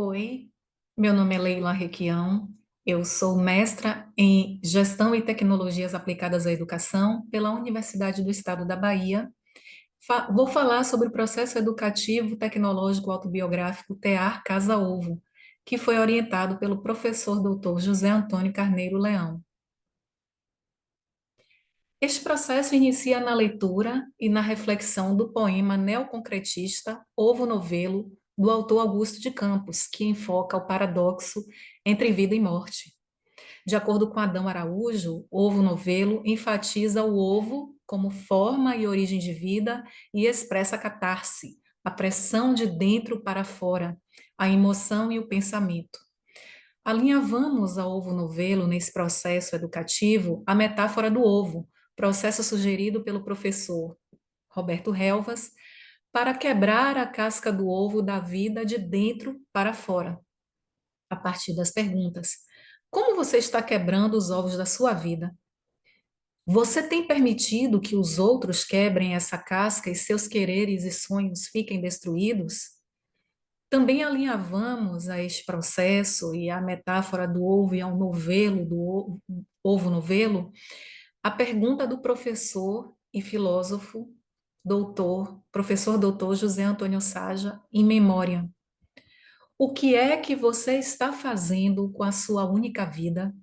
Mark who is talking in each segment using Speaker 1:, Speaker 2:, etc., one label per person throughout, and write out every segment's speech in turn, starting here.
Speaker 1: Oi, meu nome é Leila Requião, eu sou mestra em Gestão e Tecnologias Aplicadas à Educação pela Universidade do Estado da Bahia. Vou falar sobre o processo educativo tecnológico autobiográfico TEAR Casa Ovo, que foi orientado pelo professor doutor José Antônio Carneiro Leão. Este processo inicia na leitura e na reflexão do poema neoconcretista Ovo Novelo, do autor Augusto de Campos, que enfoca o paradoxo entre vida e morte. De acordo com Adão Araújo, Ovo Novelo enfatiza o ovo como forma e origem de vida e expressa a catarse, a pressão de dentro para fora, a emoção e o pensamento. Alinhavamos a Ovo Novelo nesse processo educativo a metáfora do ovo, processo sugerido pelo professor Roberto Helvas, para quebrar a casca do ovo da vida de dentro para fora, a partir das perguntas. Como você está quebrando os ovos da sua vida? Você tem permitido que os outros quebrem essa casca e seus quereres e sonhos fiquem destruídos? Também alinhavamos a este processo e a metáfora do ovo e ao novelo, ovo novelo, a pergunta do professor e filósofo, professor doutor José Antônio Saja, em memória. O que é que você está fazendo com a sua única vida?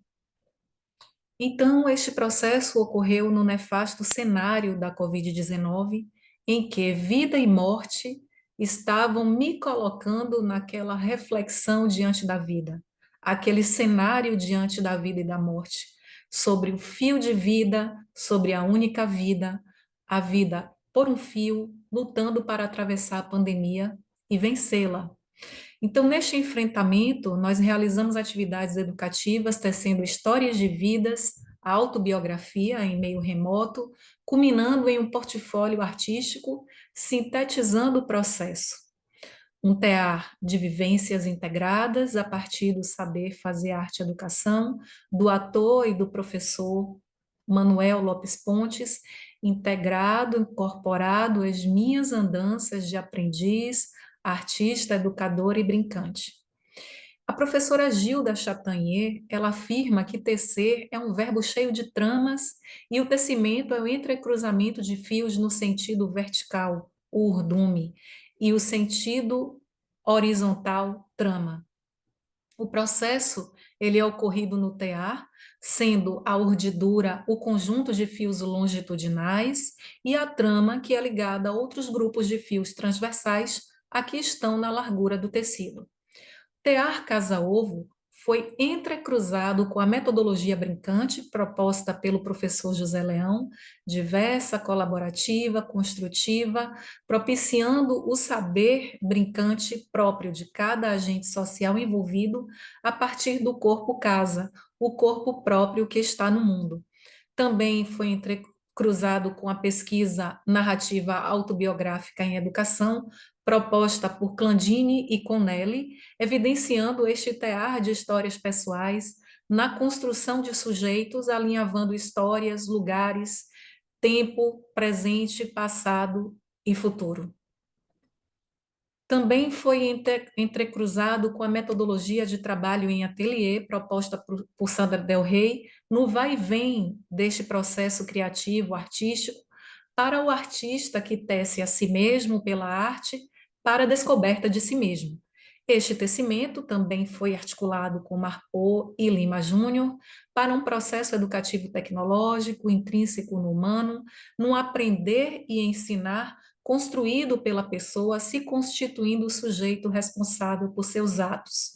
Speaker 1: Então, este processo ocorreu no nefasto cenário da Covid-19, em que vida e morte estavam me colocando naquela reflexão diante da vida, aquele cenário diante da vida e da morte, sobre o fio de vida, sobre a vida por um fio, lutando para atravessar a pandemia e vencê-la. Então, neste enfrentamento, nós realizamos atividades educativas, tecendo histórias de vidas, a autobiografia em meio remoto, culminando em um portfólio artístico, sintetizando o processo. Um tear de vivências integradas a partir do saber fazer arte e educação, do ator e do professor Manuel Lopes Pontes, integrado, incorporado às minhas andanças de aprendiz, artista, educador e brincante. A professora Gilda Chatanier, ela afirma que tecer é um verbo cheio de tramas e o tecimento é o entrecruzamento de fios no sentido vertical, o urdume, e o sentido horizontal, trama. O processo, ele é ocorrido no tear, sendo a urdidura o conjunto de fios longitudinais e a trama que é ligada a outros grupos de fios transversais a que estão na largura do tecido. Tear casa-ovo foi entrecruzado com a metodologia brincante proposta pelo professor José Leão, diversa, colaborativa, construtiva, propiciando o saber brincante próprio de cada agente social envolvido a partir do corpo casa, o corpo próprio que está no mundo. Também foi entrecruzado com a pesquisa narrativa autobiográfica em educação, proposta por Clandini e Connelly, evidenciando este tear de histórias pessoais na construção de sujeitos, alinhavando histórias, lugares, tempo, presente, passado e futuro. Também foi entrecruzado com a metodologia de trabalho em ateliê proposta por Sandra Del Rey, no vai e vem deste processo criativo, artístico, para o artista que tece a si mesmo pela arte, para a descoberta de si mesmo. Este tecimento também foi articulado com Marpô e Lima Júnior para um processo educativo tecnológico intrínseco no humano, no aprender e ensinar construído pela pessoa, se constituindo o sujeito responsável por seus atos.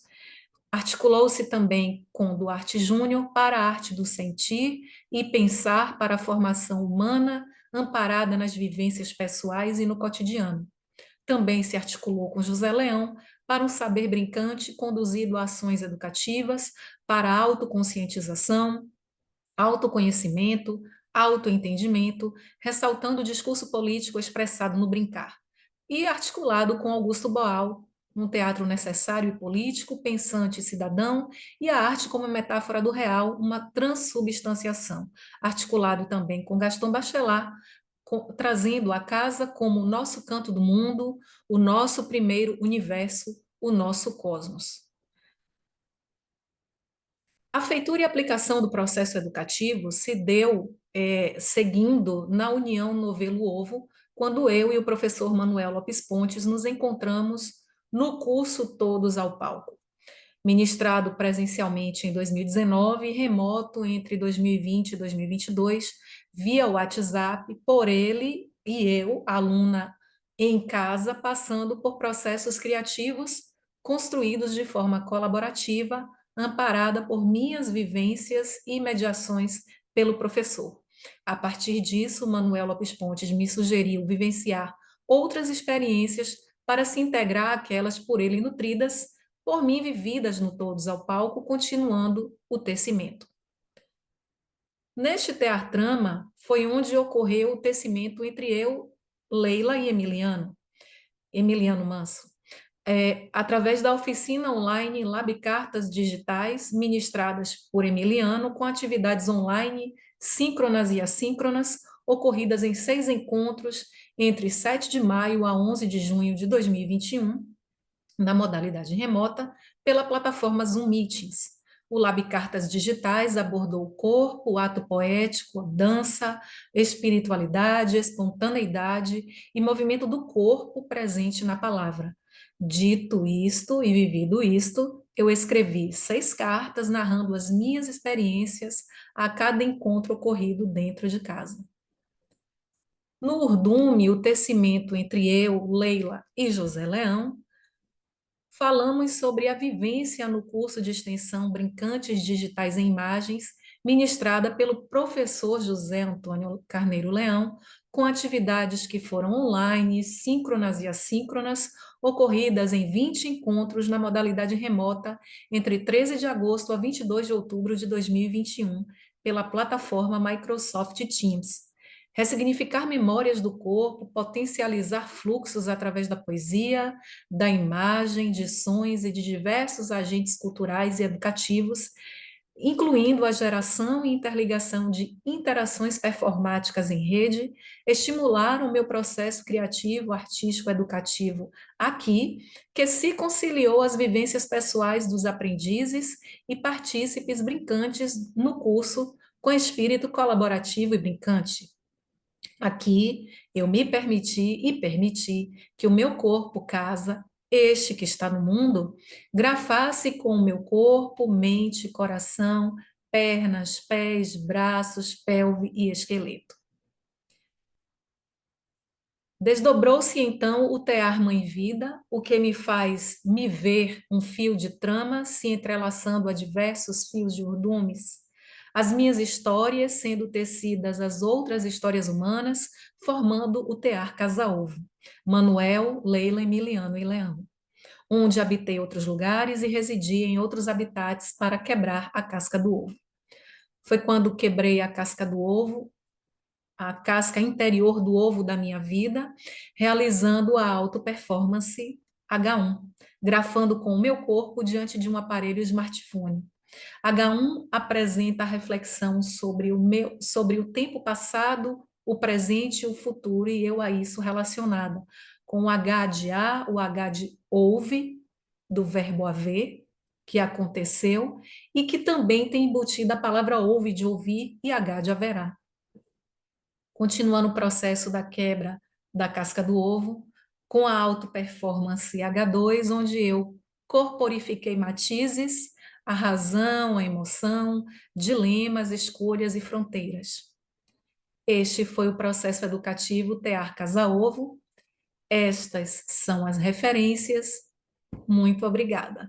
Speaker 1: Articulou-se também com Duarte Júnior para a arte do sentir e pensar para a formação humana amparada nas vivências pessoais e no cotidiano. Também se articulou com José Leão para um saber brincante conduzido a ações educativas para a autoconscientização, autoconhecimento, autoentendimento, ressaltando o discurso político expressado no brincar, e articulado com Augusto Boal, um teatro necessário e político, pensante e cidadão, e a arte como metáfora do real, uma transubstanciação, articulado também com Gaston Bachelard, trazendo a casa como o nosso canto do mundo, o nosso primeiro universo, o nosso cosmos. A feitura e aplicação do processo educativo se deu seguindo na União Novelo-Ovo, quando eu e o professor Manuel Lopes Pontes nos encontramos no curso Todos ao Palco, ministrado presencialmente em 2019 e remoto entre 2020 e 2022, via WhatsApp, por ele e eu, aluna em casa, passando por processos criativos construídos de forma colaborativa, amparada por minhas vivências e mediações pelo professor. A partir disso, Manuel Lopes Pontes me sugeriu vivenciar outras experiências para se integrar àquelas por ele nutridas, por mim vividas no Todos ao Palco, continuando o tecimento. Neste teatrama foi onde ocorreu o tecimento entre eu, Leila e Emiliano Manso, através da oficina online Lab Cartas Digitais, ministradas por Emiliano, com atividades online síncronas e assíncronas, ocorridas em 6 encontros entre 7 de maio a 11 de junho de 2021, na modalidade remota, pela plataforma Zoom Meetings. O Lab Cartas Digitais abordou o corpo, o ato poético, dança, espiritualidade, espontaneidade e movimento do corpo presente na palavra. Dito isto e vivido isto, eu escrevi 6 cartas narrando as minhas experiências a cada encontro ocorrido dentro de casa. No urdume, o tecimento entre eu, Leila e José Leão, falamos sobre a vivência no curso de extensão Brincantes Digitais em Imagens, ministrada pelo professor José Antônio Carneiro Leão, com atividades que foram online, síncronas e assíncronas, ocorridas em 20 encontros na modalidade remota entre 13 de agosto a 22 de outubro de 2021, pela plataforma Microsoft Teams. Ressignificar memórias do corpo, potencializar fluxos através da poesia, da imagem, de sons e de diversos agentes culturais e educativos, incluindo a geração e interligação de interações performáticas em rede, estimularam o meu processo criativo, artístico, educativo aqui, que se conciliou às vivências pessoais dos aprendizes e partícipes brincantes no curso, com espírito colaborativo e brincante. Aqui eu me permiti e permiti que o meu corpo, casa, este que está no mundo, grafasse com o meu corpo, mente, coração, pernas, pés, braços, pelve e esqueleto. Desdobrou-se então o tear mãe-vida, o que me faz me ver um fio de trama se entrelaçando a diversos fios de urdumes, as minhas histórias sendo tecidas às outras histórias humanas, formando o tear casa-ovo, Manuel, Leila, Emiliano e Leão, onde habitei outros lugares e residi em outros habitats para quebrar a casca do ovo. Foi quando quebrei a casca do ovo, a casca interior do ovo da minha vida, realizando a auto-performance H1, grafando com o meu corpo diante de um aparelho smartphone. H1 apresenta a reflexão sobre o tempo passado, o presente e o futuro, e eu a isso relacionada com o H de A, o H de houve, do verbo haver, que aconteceu, e que também tem embutida a palavra houve, de ouvir, e H de haverá. Continuando o processo da quebra da casca do ovo, com a auto-performance H2, onde eu corporifiquei matizes, a razão, a emoção, dilemas, escolhas e fronteiras. Este foi o processo educativo Tear Casa-Ovo. Estas são as referências. Muito obrigada.